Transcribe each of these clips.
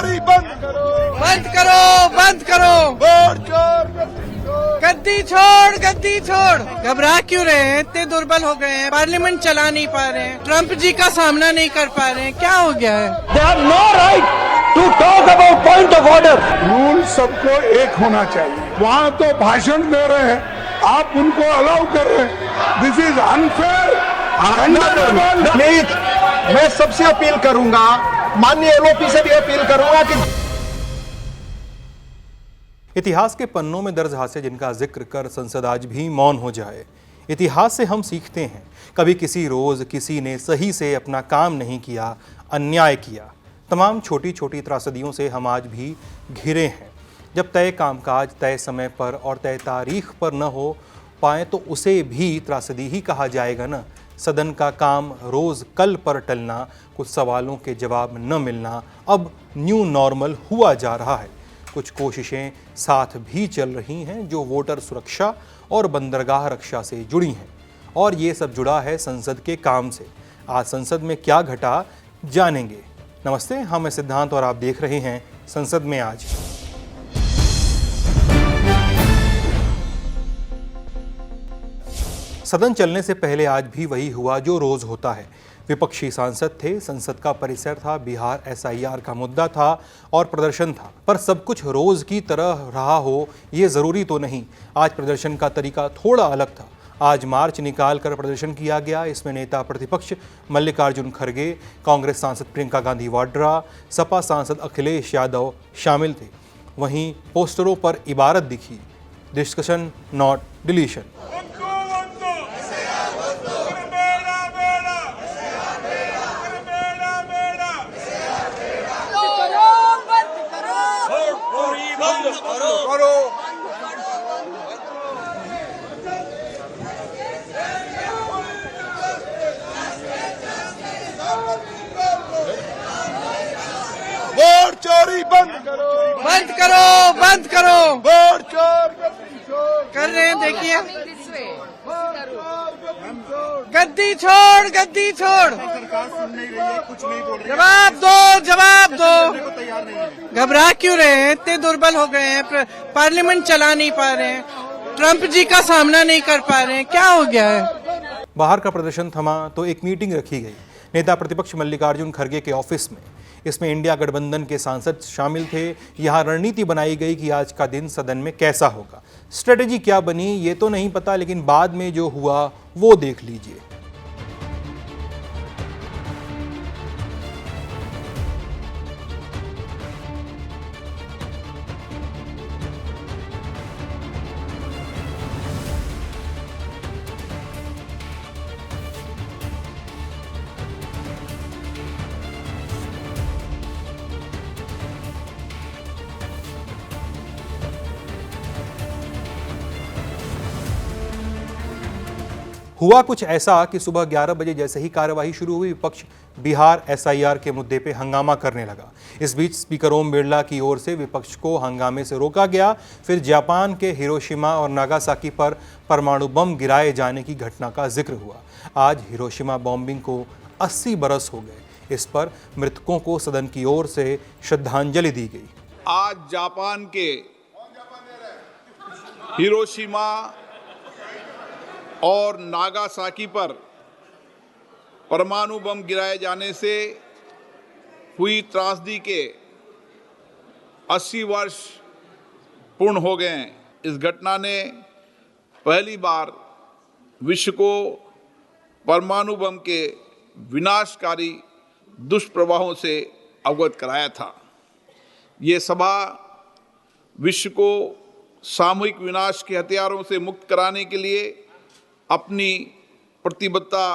चोरी बंद करो, बंद करो, बंद करो। वोट चोर गद्दी छोड़, गद्दी छोड़। घबरा क्यों रहे हैं? इतने दुर्बल हो गए हैं, पार्लियामेंट चला नहीं पा रहे हैं, ट्रम्प जी का सामना नहीं कर पा रहे हैं, क्या हो गया है? They have no right to talk about point of order. Rule सबको एक होना चाहिए। वहाँ तो भाषण दे रहे हैं, आप उनको अलाउ कर रहे हैं। This is unfair. प्लीज, मैं सबसे अपील करूंगा, माननीय एलओपी से भी अपील करूंगा कि इतिहास के पन्नों में दर्ज हादसे जिनका जिक्र कर संसद आज भी मौन हो जाए। इतिहास से हम सीखते हैं, कभी किसी रोज़ किसी ने सही से अपना काम नहीं किया, अन्याय किया। तमाम छोटी छोटी त्रासदियों से हम आज भी घिरे हैं। जब तय कामकाज तय समय पर और तय तारीख पर न हो पाए तो उसे भी त्रासदी ही कहा जाएगा न। सदन का काम रोज़ कल पर टलना, कुछ सवालों के जवाब न मिलना अब न्यू नॉर्मल हुआ जा रहा है। कुछ कोशिशें साथ भी चल रही हैं जो वोटर सुरक्षा और बंदरगाह रक्षा से जुड़ी हैं, और ये सब जुड़ा है संसद के काम से। आज संसद में क्या घटा जानेंगे। नमस्ते, हम मैं सिद्धांत और आप देख रहे हैं संसद में आज। सदन चलने से पहले आज भी वही हुआ जो रोज होता है। विपक्षी सांसद थे, संसद का परिसर था, बिहार एसआईआर का मुद्दा था और प्रदर्शन था। पर सब कुछ रोज की तरह रहा हो ये ज़रूरी तो नहीं। आज प्रदर्शन का तरीका थोड़ा अलग था। आज मार्च निकाल कर प्रदर्शन किया गया। इसमें नेता प्रतिपक्ष मल्लिकार्जुन खड़गे, कांग्रेस सांसद प्रियंका गांधी वाड्रा, सपा सांसद अखिलेश यादव शामिल थे। वहीं पोस्टरों पर इबारत दिखी, डिस्कशन नॉट डिलीशन। वोट चोरी बंद करो, बंद करो, बंद करो। वोट चोर कर रहे हैं, देखिए। गद्दी छोड़, गद्दी छोड़। जवाब दो, जवाब दो। घबरा क्यों रहे हैं? इतने दुर्बल हो गए हैं, पार्लियामेंट चला नहीं पा रहे हैं, ट्रम्प जी का सामना नहीं कर पा रहे हैं, क्या हो गया है? बाहर का प्रदर्शन थमा तो एक मीटिंग रखी गई नेता प्रतिपक्ष मल्लिकार्जुन खड़गे के ऑफिस में। इसमें इंडिया गठबंधन के सांसद शामिल थे। यहाँ रणनीति बनाई गई कि आज का दिन सदन में कैसा होगा। स्ट्रेटेजी क्या बनी ये तो नहीं पता, लेकिन बाद में जो हुआ वो देख लीजिए। हुआ कुछ ऐसा कि सुबह 11 बजे जैसे ही कार्यवाही शुरू हुई, विपक्ष बिहार एसआईआर के मुद्दे पे हंगामा करने लगा। इस बीच स्पीकर ओम बिरला की ओर से विपक्ष को हंगामे से रोका गया। फिर जापान के हिरोशिमा और नागासाकी पर परमाणु बम गिराए जाने की घटना का जिक्र हुआ। आज हिरोशिमा बॉम्बिंग को 80 बरस हो गए। इस पर मृतकों को सदन की ओर से श्रद्धांजलि दी गई। आज जापान के हिरोशिमा और नागासाकी पर परमाणु बम गिराए जाने से हुई त्रासदी के 80 वर्ष पूर्ण हो गए हैं। इस घटना ने पहली बार विश्व को परमाणु बम के विनाशकारी दुष्प्रभावों से अवगत कराया था। ये सभा विश्व को सामूहिक विनाश के हथियारों से मुक्त कराने के लिए अपनी प्रतिबद्धता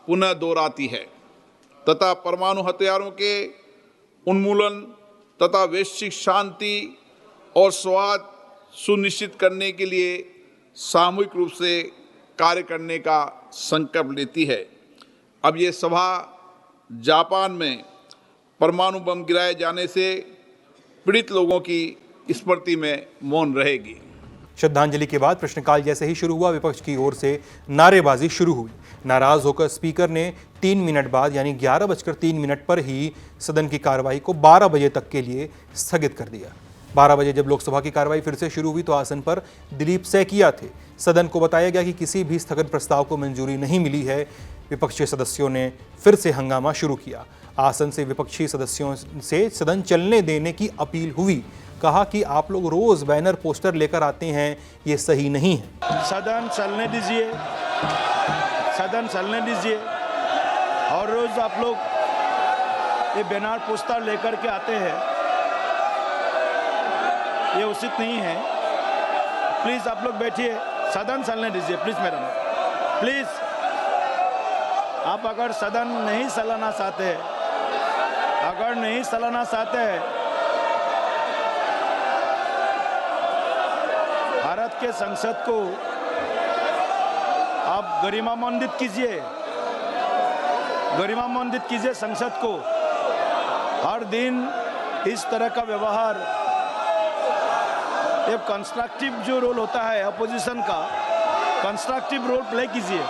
पुनः दोहराती है तथा परमाणु हथियारों के उन्मूलन तथा वैश्विक शांति और सौहार्द सुनिश्चित करने के लिए सामूहिक रूप से कार्य करने का संकल्प लेती है। अब ये सभा जापान में परमाणु बम गिराए जाने से पीड़ित लोगों की स्मृति में मौन रहेगी। श्रद्धांजलि के बाद प्रश्नकाल जैसे ही शुरू हुआ, विपक्ष की ओर से नारेबाजी शुरू हुई। नाराज होकर स्पीकर ने 3 मिनट बाद यानी 11:03 पर ही सदन की कार्रवाई को 12 बजे तक के लिए स्थगित कर दिया। 12 बजे जब लोकसभा की कार्रवाई फिर से शुरू हुई तो आसन पर दिलीप सैकिया थे। सदन को बताया गया कि किसी भी स्थगन प्रस्ताव को मंजूरी नहीं मिली है। विपक्षी सदस्यों ने फिर से हंगामा शुरू किया। आसन से विपक्षी सदस्यों से सदन चलने देने की अपील हुई। कहा कि आप लोग रोज बैनर पोस्टर लेकर आते हैं, ये सही नहीं है। सदन चलने दीजिए, सदन चलने दीजिए। और रोज आप लोग ये बैनर पोस्टर लेकर के आते हैं, ये उचित नहीं है। प्लीज आप लोग बैठिए, सदन चलने दीजिए प्लीज मैडम, प्लीज। आप अगर सदन नहीं चलाना चाहते हैं, अगर नहीं चलाना चाहते हैं, भारत के संसद को आप गरिमामंडित कीजिए, गरिमामंडित कीजिए संसद को। हर दिन इस तरह का व्यवहार, एक कंस्ट्रक्टिव जो रोल होता है अपोजिशन का, कंस्ट्रक्टिव रोल प्ले कीजिए।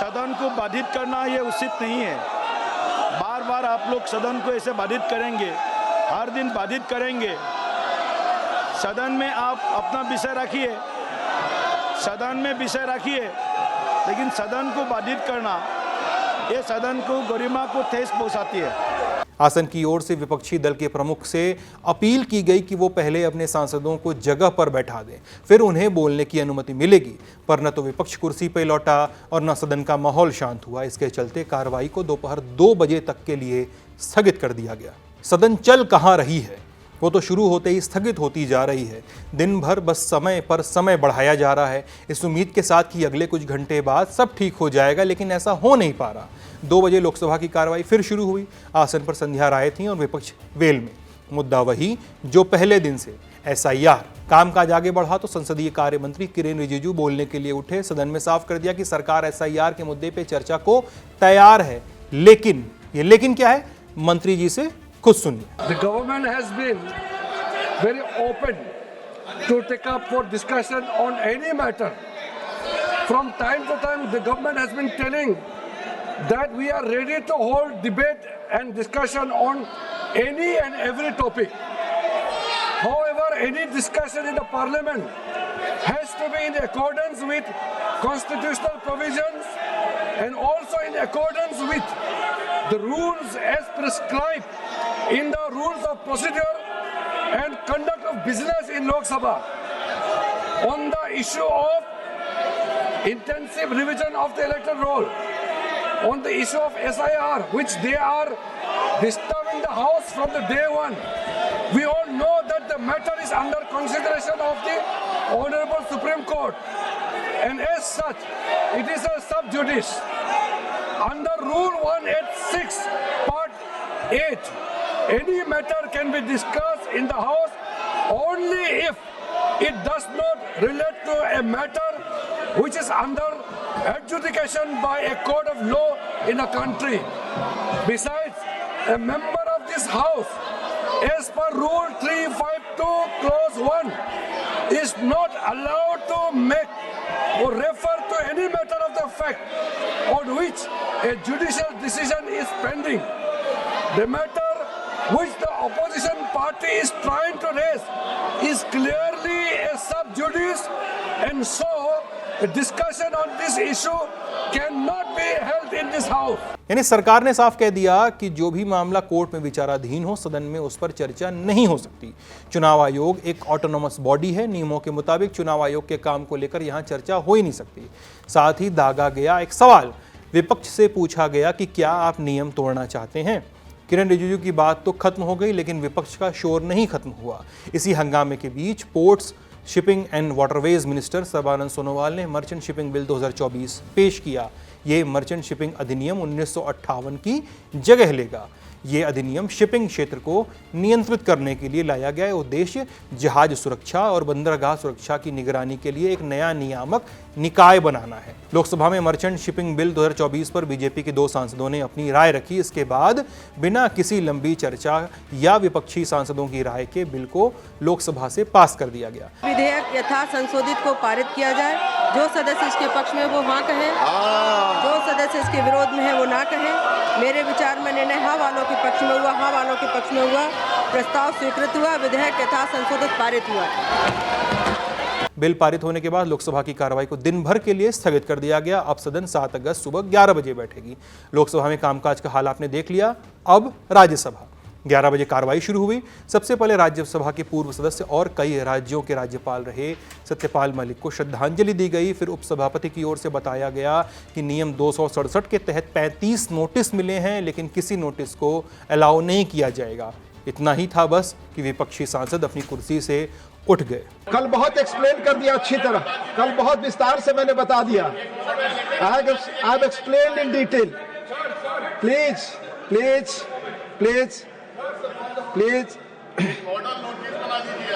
सदन को बाधित करना ये उचित नहीं है। बार बार आप लोग सदन को ऐसे बाधित करेंगे, हर दिन बाधित करेंगे। सदन में आप अपना विषय रखिए, सदन में विषय रखिए, लेकिन सदन को बाधित करना ये सदन को गरिमा को ठेस पहुंचाती है। आसन की ओर से विपक्षी दल के प्रमुख से अपील की गई कि वो पहले अपने सांसदों को जगह पर बैठा दें, फिर उन्हें बोलने की अनुमति मिलेगी। पर न तो विपक्ष कुर्सी पर लौटा और न सदन का माहौल शांत हुआ। इसके चलते कार्रवाई को दोपहर 2 बजे तक के लिए स्थगित कर दिया गया। सदन चल कहाँ रही है, वो तो शुरू होते ही स्थगित होती जा रही है। दिन भर बस समय पर समय बढ़ाया जा रहा है, इस उम्मीद के साथ कि अगले कुछ घंटे बाद सब ठीक हो जाएगा, लेकिन ऐसा हो नहीं पा रहा। 2 बजे लोकसभा की कार्रवाई फिर शुरू हुई। आसन पर संध्या राय थीं और विपक्ष वेल में। मुद्दा वही जो पहले दिन से, SIR। कामकाज आगे बढ़ा तो संसदीय कार्य मंत्री किरेन रिजिजू बोलने के लिए उठे। सदन में साफ कर दिया कि सरकार SIR के मुद्दे पर चर्चा को तैयार है, लेकिन ये लेकिन क्या है, मंत्री जी से खुद सुनिए। The government has been very open to take up for discussion on any matter. From time to time, the government has been telling that we are ready to hold debate and discussion on any and every topic. However, any discussion in the parliament has to be in accordance with constitutional provisions and also in accordance with the rules as prescribed in the rules of procedure and conduct of business in Lok Sabha. On the issue of intensive revision of the electoral roll, on the issue of SIR, which they are disturbing the House from the day one, we all know that the matter is under consideration of the Honorable Supreme Court, and as such, it is a sub judice. Under Rule 186, Part 8, any matter can be discussed in the House only if it does not relate to a matter which is under adjudication by a court of law in a country. Besides, a member of this House, as per Rule 352, Clause 1, is not allowed to make or refer to any matter of the fact on which a judicial decision is pending. The matter which the opposition party is trying to raise is clearly a sub judice, and so a discussion on this issue cannot be held in this house. यानी सरकार ने साफ कह दिया कि जो भी मामला कोर्ट में विचाराधीन हो, सदन में उस पर चर्चा नहीं हो सकती। चुनाव आयोग एक ऑटोनोमस बॉडी है, नियमों के मुताबिक चुनाव आयोग के काम को लेकर यहां चर्चा हो ही नहीं सकती। साथ ही दागा गया एक सवाल, विपक्ष से पूछा गया कि क्या आप नियम तोड़ना चाहते हैं। किरेन रिजिजू की बात तो खत्म हो गई, लेकिन विपक्ष का शोर नहीं खत्म हुआ। इसी हंगामे के बीच ports, shipping and waterways minister Sarbananda Sonowal ने मर्चेंट शिपिंग बिल 2024 पेश किया। ये मर्चेंट शिपिंग अधिनियम 1958 की जगह लेगा। ये अधिनियम शिपिंग क्षेत्र को नियंत्रित करने के लिए लाया गया है। उद्देश्य जहाज सुरक्षा और बंदरगाह सुरक्षा की निगरानी के लिए एक नया नियामक निकाय बनाना है। लोकसभा में मर्चेंट शिपिंग बिल 2024 पर बीजेपी के 2 सांसदों ने अपनी राय रखी। इसके बाद बिना किसी लंबी चर्चा या विपक्षी सांसदों की राय के बिल को लोकसभा से पास कर दिया गया। विधेयक यथा संशोधित को पारित किया जाए। जो सदस्य इसके पक्ष में वो हाँ कहें, जो सदस्य इसके विरोध में है वो ना कहें। मेरे विचार में निर्णय हाँ वालों के पक्ष में हुआ, हाँ वालों के पक्ष में हुआ। प्रस्ताव स्वीकृत हुआ। विधेयक यथा संशोधित पारित हुआ। बिल पारित होने के बाद लोकसभा की कार्रवाई को दिन भर के लिए स्थगित कर दिया गया। अब सदन 7 अगस्त सुबह 11 बजे बैठेगी। लोकसभा में कामकाज का हाल आपने देख लिया। अब राज्यसभा 11 बजे कार्रवाई शुरू हुई। सबसे पहले राज्यसभा के पूर्व सदस्य और कई राज्यों के राज्यपाल रहे सत्यपाल मलिक को श्रद्धांजलि दी गई। फिर उपसभापति की ओर से बताया गया कि नियम 267 के तहत 35 नोटिस मिले हैं, लेकिन किसी नोटिस को अलाउ नहीं किया जाएगा। इतना ही था बस कि विपक्षी सांसद अपनी कुर्सी से उठ गए। कल बहुत एक्सप्लेन कर दिया अच्छी तरह, कल बहुत विस्तार से मैंने बता दिया। I have explained in detail. Please please please please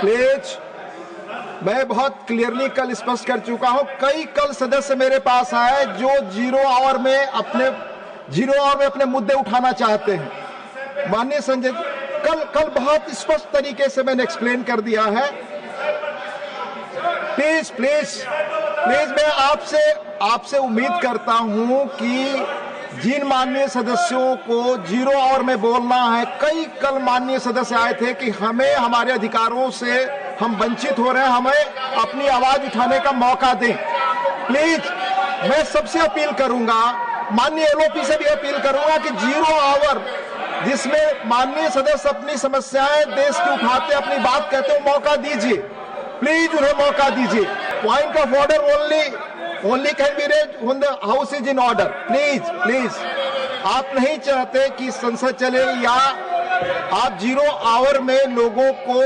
please मैं बहुत क्लियरली कल स्पष्ट कर चुका हूं। कई कल सदस्य मेरे पास आए जो जीरो आवर में अपने मुद्दे उठाना चाहते हैं। माननीय संजय, कल बहुत स्पष्ट तरीके से मैंने एक्सप्लेन कर दिया है। प्लीज प्लीज प्लीज मैं आपसे उम्मीद करता हूं कि जिन माननीय सदस्यों को जीरो आवर में बोलना है, कई कल माननीय सदस्य आए थे कि हमें हमारे अधिकारों से हम वंचित हो रहे हैं, हमें अपनी आवाज उठाने का मौका दें। प्लीज मैं सबसे अपील करूंगा, माननीय एलओपी से भी अपील करूंगा कि जीरो आवर जिसमें माननीय सदस्य अपनी समस्याएं देश की उठाते, अपनी बात कहते हो, मौका दीजिए। प्लीज उन्हें मौका दीजिए। Point of order only can be raised when the house is in order. Please आप नहीं चाहते कि संसद चले, या आप जीरो आवर में लोगों को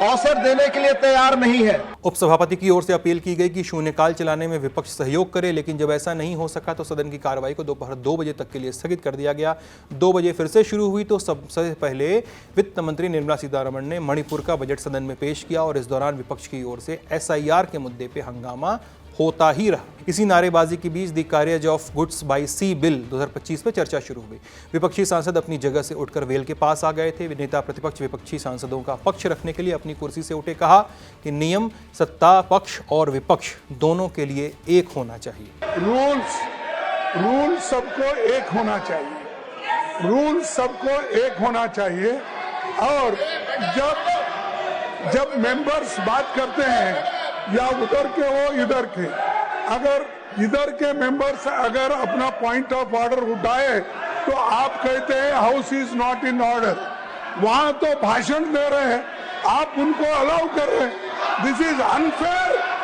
अवसर देने के लिए तैयार नहीं है। उपसभापति की ओर से अपील की गई कि शून्यकाल चलाने में विपक्ष सहयोग करे, लेकिन जब ऐसा नहीं हो सका तो सदन की कार्रवाई को दोपहर 2 बजे तक के लिए स्थगित कर दिया गया। 2 बजे फिर से शुरू हुई तो सबसे पहले वित्त मंत्री निर्मला सीतारमण ने मणिपुर का बजट सदन में पेश किया और इस दौरान विपक्ष की ओर से SIR के मुद्दे पे हंगामा होता ही रहा। इसी नारेबाजी के बीच the carriage of goods by sea bill 2025 पे चर्चा शुरू हुई। विपक्षी सांसद अपनी जगह से उठकर वेल के पास आ गए थे। नेता प्रतिपक्ष विपक्षी सांसदों का पक्ष रखने के लिए अपनी कुर्सी से उठे। कहा कि नियम सत्ता पक्ष और विपक्ष दोनों के लिए एक होना चाहिए। रूल सबको एक होना चाहिए। रूल सबको एक होना चाहिए। और जब मेंबर्स बात करते हैं, या उधर के हो इधर के, अगर इधर के मेंबर्स अगर अपना पॉइंट ऑफ ऑर्डर उठाए तो आप कहते हैं house is not in order. वहां तो भाषण दे रहे हैं, आप उनको अलाउ कर रहे हैं। This is unfair.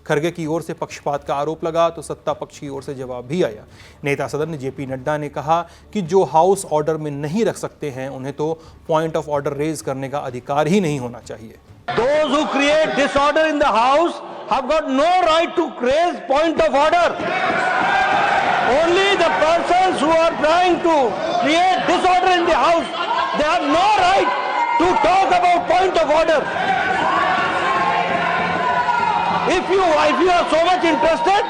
खरगे की ओर से पक्षपात का आरोप लगा तो सत्ता पक्ष की ओर से जवाब भी आया। नेता सदन JP नड्डा ने कहा कि जो हाउस ऑर्डर में नहीं रख सकते हैं उन्हें तो पॉइंट ऑफ ऑर्डर रेज करने का अधिकार ही नहीं होना चाहिए। Those who create disorder in the house have got no right to raise point of order. Only the persons who are trying to create disorder in the house, they have no right to talk about point of order. If you are so much interested,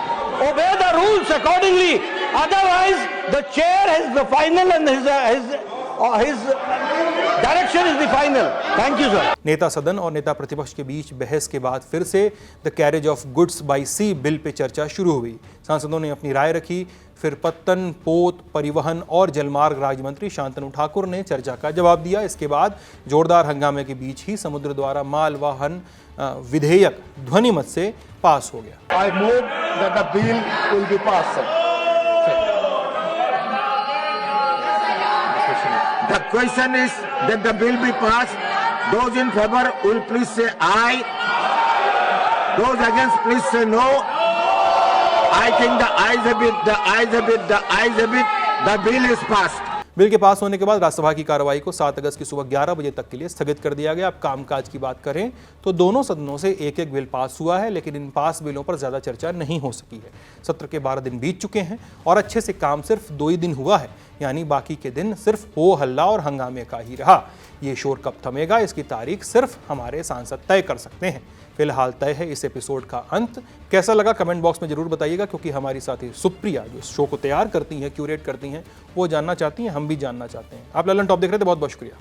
obey the rules accordingly. Otherwise, the chair has the final and his direction is the final. Thank you sir. नेता सदन और नेता प्रतिपक्ष के बीच बहस के बाद फिर से the carriage of goods by sea bill पे चर्चा शुरू हुई। सांसदों ने अपनी राय रखी। फिर पत्तन, पोत, परिवहन और जलमार्ग राज्य मंत्री शांतनु ठाकुर ने चर्चा का जवाब दिया। इसके बाद जोरदार हंगामे के बीच ही समुद्र द्वारा माल वाहन विधेयक ध्वनिमत से पास हो गया। I move that the bill will be passed. The question is that the bill be passed. Those in favor will please say aye. Those against please say no. I think the ayes have it, the ayes have it, the ayes have it. The bill is passed. Bill के पास होने के बाद राज्यसभा की कार्रवाई को 7 अगस्त की सुबह 11 बजे तक के लिए स्थगित कर दिया गया। अब कामकाज की बात करें तो दोनों सदनों से एक एक बिल पास हुआ है, लेकिन इन पास बिलों पर ज्यादा चर्चा नहीं हो सकी है। सत्र के 12 दिन बीत चुके हैं और अच्छे से काम सिर्फ 2 ही दिन हुआ है, यानी बाकी के दिन सिर्फ हो हल्ला और हंगामे का ही रहा। ये शोर कब थमेगा, इसकी तारीख सिर्फ हमारे सांसद तय कर सकते हैं। फिलहाल तय है इस एपिसोड का अंत। कैसा लगा कमेंट बॉक्स में जरूर बताइएगा, क्योंकि हमारी साथी सुप्रिया जो इस शो को तैयार करती हैं, क्यूरेट करती हैं, वो जानना चाहती हैं, हम भी जानना चाहते हैं। आप ललन टॉप देख रहे थे, बहुत बहुत शुक्रिया।